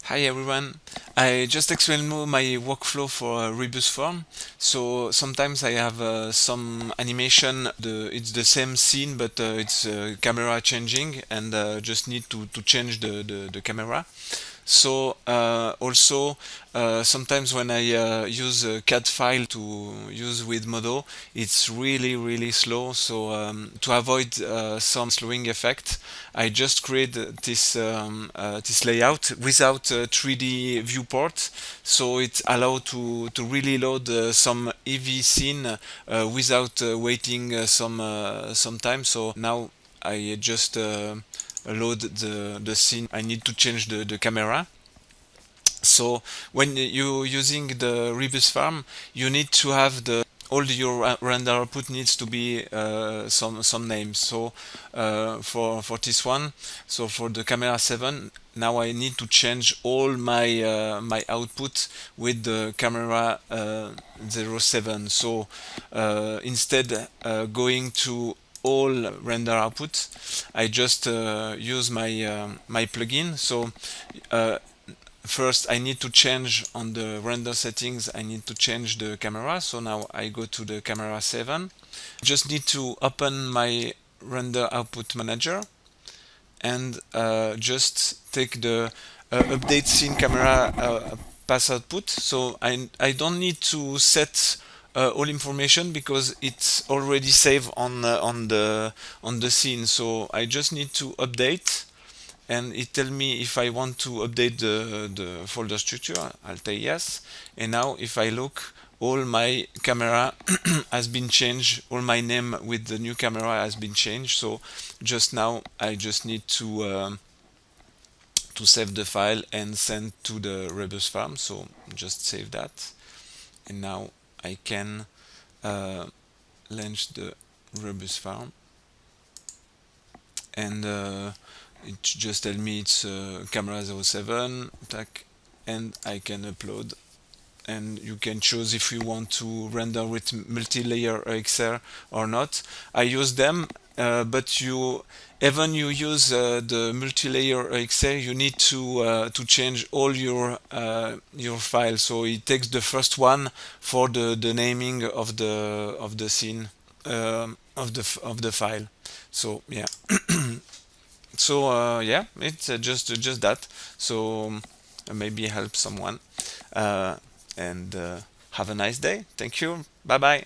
Hi everyone. I just explained my workflow for RebusFarm. So sometimes I have some animation. It's the same scene, but it's camera changing, and just need to change the camera. So also sometimes when I use a CAD file to use with Modo, it's really slow. So to avoid some slowing effect, I just create this layout without a 3D viewport, so it allows to really load some EV scene without waiting some time. So now I just load the scene. I need to change the camera. So when you using the RebusFarm, you need to have the all your render output needs to be some names. So for this one, so for the camera 7, now I need to change all my output with the camera 07. So instead going to all render output, I just use my plugin. So uh, first I need to change on the render settings. I need to change the camera. So now I go to the camera 7. Just need to open my render output manager and just take the update scene camera pass output. So I don't need to set all information because it's already saved on the scene. So I just need to update, and it tells me if I want to update the folder structure. I'll say yes. And now if I look, all my camera has been changed, all my name with the new camera has been changed. So just now I just need to save the file and send to the RebusFarm. So just save that, and now I can launch the RebusFarm, and it just tell me it's camera 07 tac, and I can upload. And you can choose if you want to render with multi-layer XR or not. I use them, but even you use the multi-layer XR, you need to change all your files. So it takes the first one for the naming of the scene, of the file. So yeah. So yeah, it's just that. So maybe help someone. And have a nice day. Thank you. Bye bye.